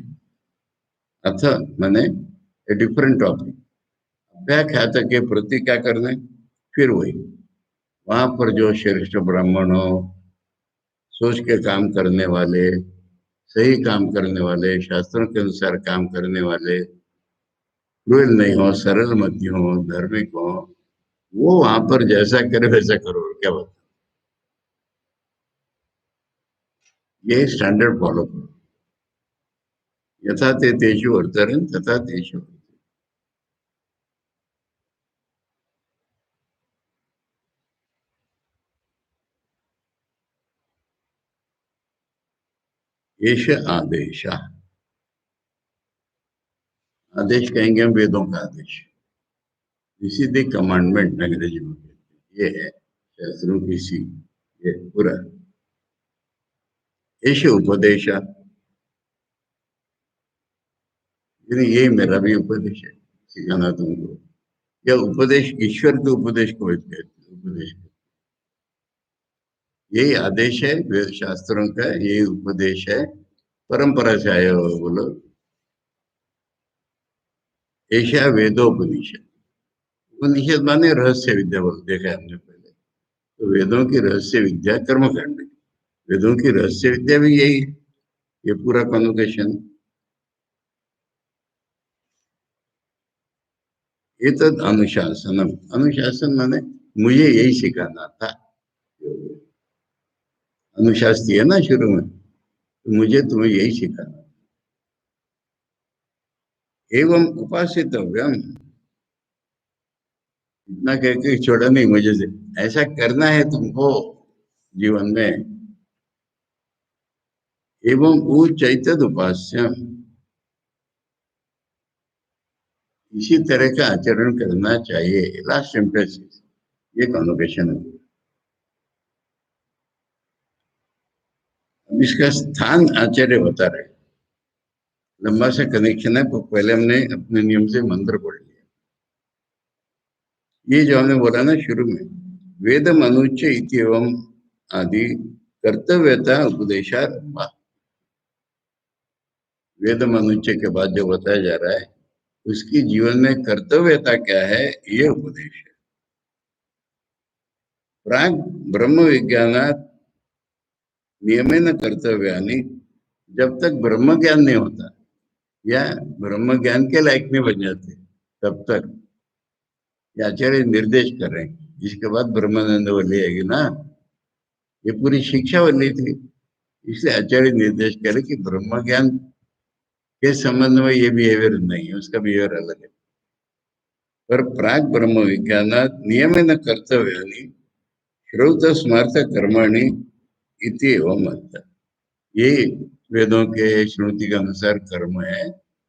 अथ मैंने ए डिफरेंट टॉपिक, अभ्याख्यात के प्रति क्या करना है? फिर वही वहां पर जो श्रेष्ठ ब्राह्मण हो, सोच के काम करने वाले, सही काम करने वाले, शास्त्रों के अनुसार काम करने वाले, क्रूएल नहीं हो, सरल मती हो, धार्मिक हो, वो वहां पर जैसा करे वैसा करो, क्या बात। ये स्टैंडर्ड फॉलो करो, यथा ते तेषु वर्तरन् तथा तेषु। एष आदेश, आदेश कहेंगे हम वेदों का आदेश, इसी द कमांडमेंट अंग्रेजी में कहते हैं, ये है शास्त्रों की सी, ये पूरा एष उपदेश, यानी ये मेरा भी उपदेश है सिखाना तुमको। यह उपदेश ईश्वर के उपदेश को कहते हैं, उपदेश, यही आदेश है वेद शास्त्रों का, यही उपदेश है, परंपरा से आया हुआ बोलो। ऐसा वेदोपनिषद, उपनिषद माने रहस्य विद्या, बोल देखा है हमने पहले, तो वेदों की रहस्य विद्या कर्मकांड की, वेदों की रहस्य विद्या भी यही है, ये पूरा कन्वोकेशन। ये तो अनुशासनम, अनुशासन माने मुझे यही सिखाना था, अनुशास्त्री है ना शुरू में, तो मुझे तुम्हें यही सिखाना, एवं उपासितव्यम, इतना कह के छोड़ा नहीं मुझे से, ऐसा करना है तुमको जीवन में। एवं वो चैतद उपास्य, इसी तरह का आचरण करना चाहिए, लास्ट एम्फेसिस, ये कॉन्वोकेशन है। अब इसका स्थान आचार्य बता रहे, लंबा सा कनेक्शन है, तो पहले हमने अपने नियम से मंत्र पढ़ लिया। ये जो हमने बोला ना शुरू में, वेद मनुष्य इतम आदि कर्तव्यता उपदेशारंभ, वेद मनुष्य के बाद जो बताया जा रहा है उसकी जीवन में कर्तव्यता क्या है, ये उपदेश है। प्राग ब्रह्म विज्ञान नियमेन कर्तव्यानि, जब तक ब्रह्म ज्ञान नहीं होता या ब्रह्म ज्ञान के लायक नहीं बन जाते, तब तक ये आचार्य निर्देश कर रहे हैं। इसके बाद ब्रह्मानंद वल्ली आएगी ना, ये पूरी शिक्षा वल्ली थी, इसलिए आचार्य निर्देश करे कि ब्रह्म ज्ञान के संबंध में ये बिहेवियर नहीं है, उसका बिहेवियर अलग है। पर प्राग ब्रह्म विज्ञान नियमेन कर्तव्यानि श्रौत स्मार्थ कर्माणि इति एवं अर्थ, ये वेदों के श्रुति के अनुसार कर्म है,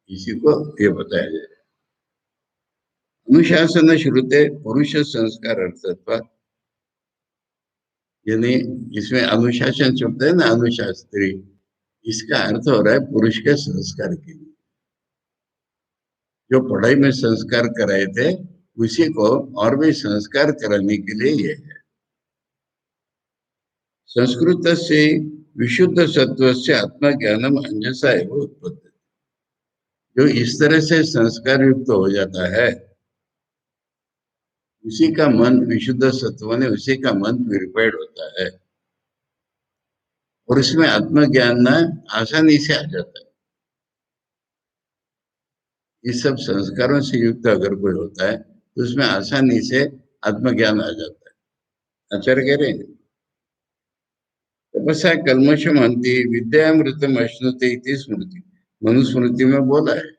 इसी को ये बताया जाए। अनुशासन श्रुते पुरुष संस्कार अर्थत्व, यानी इसमें अनुशासन शब्द है ना, अनुशास्त्री, इसका अर्थ हो रहा है पुरुष के संस्कार के लिए, जो पढ़ाई में संस्कार कराए थे उसी को और भी संस्कार कराने के लिए ये है। संस्कृत से विशुद्ध सत्व से आत्मज्ञानम अंजसा एवं उत्पत्ति, जो इस तरह से संस्कार युक्त हो जाता है उसी का मन विशुद्ध सत्व ने, उसी का मन प्यूरिफाइड होता है, और इसमें आत्मज्ञान ना आसानी से आ जाता है। इस सब संस्कारों से युक्त अगर कोई होता है तो उसमें आसानी से आत्मज्ञान आ जाता है, आचार्य कह रहे हैं। तपस्या कल्मषम हंति विद्यामृतम अश्नुते इति स्मृति, मनुस्मृति में बोला है।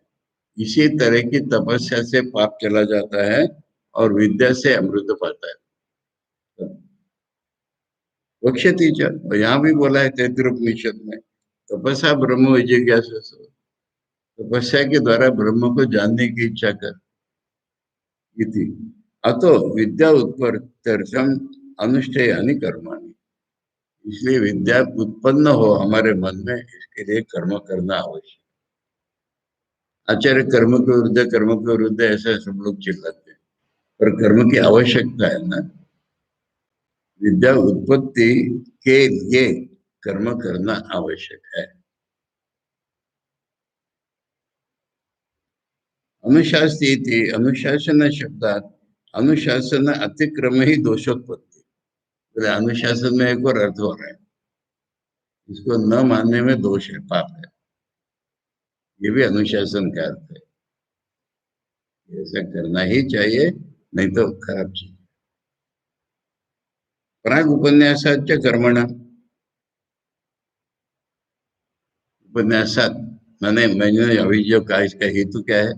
इसी तरह की तपस्या से पाप चला जाता है और विद्या से अमृत पाता है। वक्षति च, और यहाँ भी बोला है तैत्तिरीयोपनिषद में, तपस्या ब्रह्म जिज्ञासा, तपस्या के द्वारा ब्रह्म को जानने की इच्छा कर। इति अतो विद्या उत्पत्त्यर्थम अनुष्ठेयानि कर्माणि, इसलिए विद्या उत्पन्न हो हमारे मन में, इसके लिए कर्म करना आवश्यक। आचार्य कर्म के विरुद्ध ऐसा सब लोग चिल्लाते हैं, पर कर्म की आवश्यकता है ना। विद्या उत्पत्ति के लिए कर्म करना आवश्यक है। अनुशास्ति अनुशासन शब्दात अनुशासन अतिक्रम ही दोषोत्पत्ति, बोले अनुशासन में एक और अर्थ हो रहा है, इसको न मानने में दोष है, पाप है, ये भी अनुशासन का अर्थ है। ऐसा करना ही चाहिए, नहीं तो खराब चीज। प्राग उपन्यासाच कर्मण, उपन्यासात मैंने अभी जो कहा, इसका हेतु क्या है?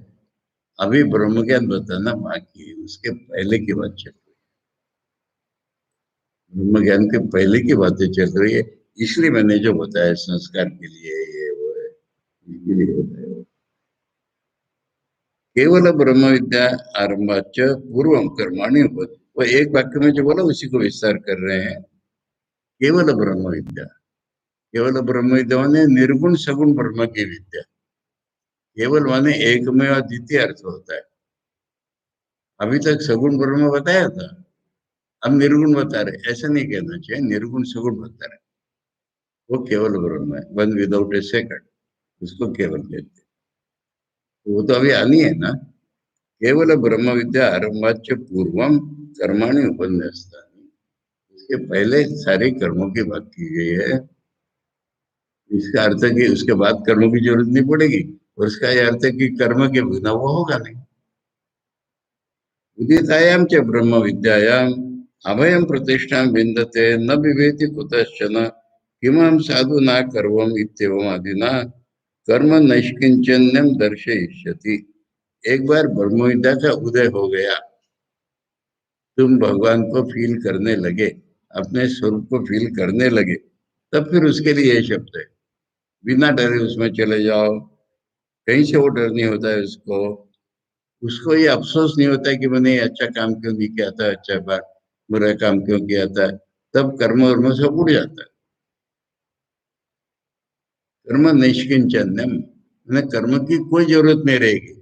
अभी ब्रह्म ज्ञान बताना बाकी है, उसके पहले की बात चल रही है, ब्रह्म ज्ञान के पहले की बातें चल रही है। इसलिए मैंने जो बताया संस्कार के लिए ये वो है, इसके लिए बताया। केवल ब्रह्म विद्या आरंभाच पूर्व कर्माणि होती, वो एक वाक्य में जो बोला उसी को विस्तार कर रहे हैं। केवल ब्रह्म विद्या, केवल ब्रह्म विद्या माने निर्गुण सगुण ब्रह्म की विद्या। केवल माने एक में और द्वितीय अर्थ होता है। अभी तक सगुण ब्रह्म बताया था, अब निर्गुण बता रहे, ऐसा नहीं कहना चाहिए, निर्गुण सगुण बता रहे। वो केवल ब्रह्म है, वन विदाउट ए सेकंड, उसको केवल कहते हैं। तो वो तो अभी आनी है ना। केवल ब्रह्म विद्या आरंभाच पूर्वम कर्माणि उपन्यासता, इसके पहले सारे कर्मों की बात की गई है। इसका अर्थ है कि उसके बाद कर्मों की जरूरत नहीं पड़ेगी, और इसका यह अर्थ है कि कर्म के बिना वो होगा नहीं। उदितायाम च ब्रह्म विद्यायाम अभयम प्रतिष्ठा विन्दते न विवेति कुतश्चन किमहं साधु न कर्वम इत्येवम आदिना कर्म नैष्किंचन्यम दर्शयिष्यति। एक बार ब्रह्म विद्या का उदय हो गया, तुम भगवान को फील करने लगे, अपने स्वरूप को फील करने लगे, तब फिर उसके लिए ये शब्द है, बिना डरे उसमें चले जाओ। कहीं से वो डर नहीं होता है उसको, उसको ये अफसोस नहीं होता है कि मैंने ये अच्छा काम क्यों नहीं किया था, अच्छा बात बुरा काम क्यों किया था। तब कर्म वर्म सब उड़ जाता है। कर्म निष्किंचन्यम, मैंने कर्म की कोई जरूरत नहीं रहेगी,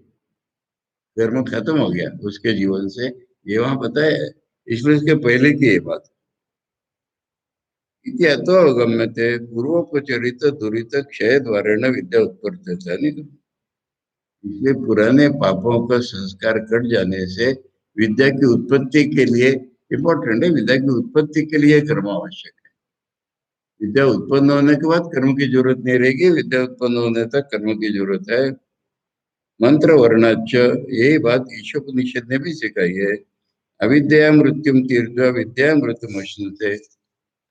कर्म खत्म हो गया उसके जीवन से, ये वहां पता है। इसलिए इसके पहले की ये बात इति अतो गम्यते पूर्वोपचरित दुरित क्षय द्वारेण विद्या उत्पत्ति, नहीं? इसलिए पुराने पापों का संस्कार कट जाने से विद्या की उत्पत्ति के लिए इम्पोर्टेंट है, विद्या की उत्पत्ति के लिए कर्म आवश्यक है। विद्या उत्पन्न होने के बाद कर्म की जरूरत नहीं रहेगी, विद्या उत्पन्न होने तक कर्म की जरूरत है। मंत्र वर्णाच, यही बात ईशोपनिषद ने भी सिखाई है। अविद्या मृत्युम तीर्थ विद्या मृत्युम अश्नुते,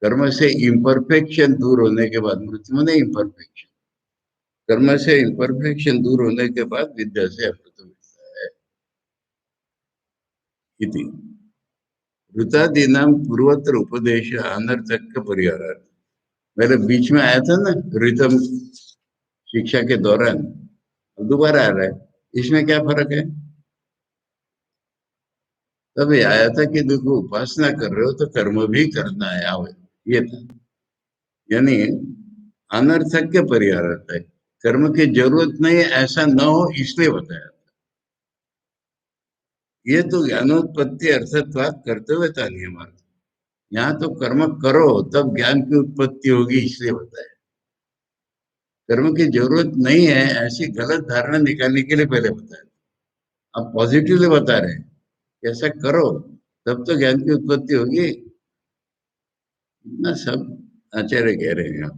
कर्म से इम्परफेक्शन दूर होने के बाद, मृत्यु में इम्परफेक्शन, कर्म से इम्परफेक्शन दूर होने के बाद विद्या से अमृत मिलता है। इति ऋतादीनाम पूर्वोत्तर उपदेश अनर्थक का परिहार, मेरे बीच में आया था ना रितम शिक्षा के दौरान, दोबारा आ रहा है, इसमें क्या फर्क है? तब ये आया था कि देखो उपासना कर रहे हो तो कर्म भी करना है, आओ, ये था। यानी अनर्थक के परिहार है, कर्म की जरूरत नहीं है ऐसा न हो इसलिए बताया। ये तो ज्ञानोत्पत्ति अर्थात कर्तव्यता नियम, यहाँ तो कर्म करो तब ज्ञान की उत्पत्ति होगी इसलिए बताया। कर्म की जरूरत नहीं है ऐसी गलत धारणा निकालने के लिए पहले बताया। अब पॉजिटिवली बता रहे हैं कि ऐसा करो तब तो ज्ञान की उत्पत्ति होगी, इतना सब आचार्य कह रहे हैं।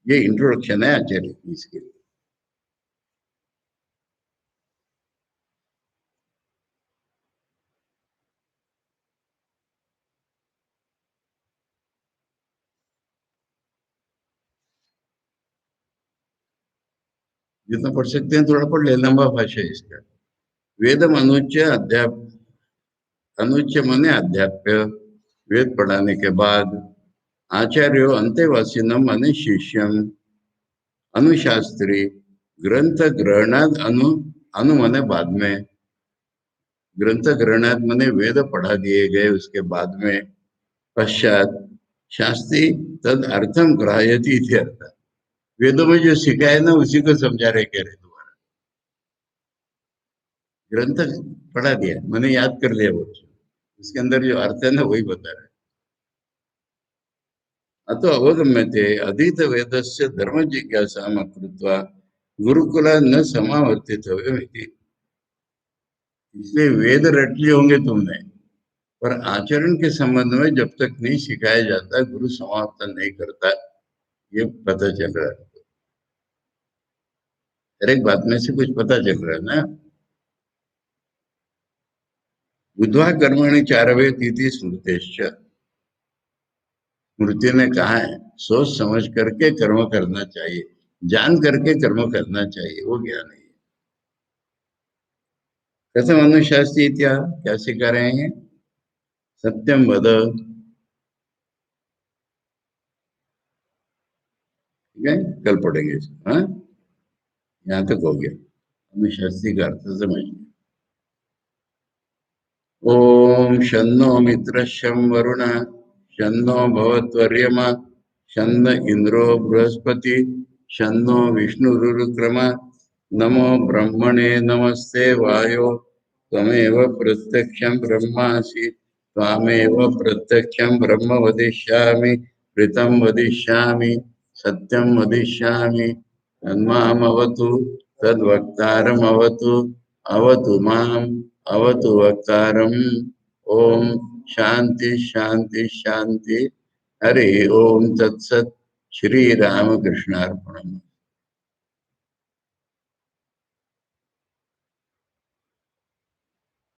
ये इंट्रोडक्शन है आचार्य की इसके लिए। जितना पढ़ सकते हैं थोड़ा पढ़ ले, लंबा भाषा है इसका। वेदम अनुच्य अध्याप, अनुच्य माने अध्याप्य, वेद पढ़ाने के बाद, आचार्यो अंतेवासिनम माने शिष्यम, अनुशास्त्री, ग्रंथ ग्रहणाद अनु, अनु माने बाद में, ग्रंथ ग्रहणाद माने वेद पढ़ा दिए गए उसके बाद में, पश्चात शास्त्री तद अर्थम ग्राह्यति इति अर्थ। वेदों में जो सिखाया ना उसी को समझा रहे, कह रहे दोबारा। ग्रंथ पढ़ा दिया मैंने, याद कर लिया वो, उसके अंदर जो अर्थ है ना वही बता रहे। अतो अवगम्यते अधीत वेदस्य धर्म जिज्ञासा कृत्वा गुरुकुल न समावर्तित, इसलिए वेद रट लिए होंगे तुमने, पर आचरण के संबंध में जब तक नहीं सिखाया जाता, गुरु समावर्तन नहीं करता, ये पता चल रहा है। हर एक बात में से कुछ पता चल रहा है ना। बुद्धवा कर्मणि चारवे तीति स्मृतेश्च, स्मृति ने कहा है सोच समझ करके कर्म करना चाहिए, जान करके कर्म करना चाहिए, वो ज्ञान है। कथम अनुशास्त्री क्या सिखा रहे हैं? सत्यम वद, ठीक है, कल पढ़ेंगे इसको। हाँ, यहाँ तक हो गया, अनुशास्त्री का अर्थ समझिए। ओम शन्नो मित्र शं वरुण, शन्नो भवत्वर्यमा, शन्न इंद्रो बृहस्पति, शन्नो विष्णुरुक्रम, नमो ब्रह्मणे नमस्ते वायो, त्वमेव प्रत्यक्षं ब्रह्मासि, त्वामेव प्रत्यक्षं ब्रह्म वदिष्यामि, ऋतं वदिष्यामि, सत्यं वदिष्यामि, तन्मामवतु तद्वक्तारमवतु, अवतु माम् अवतु वक्तारम्। ओम शांति शांति शांति। हरि ओम तत्सत। श्री रामकृष्णार्पणम्।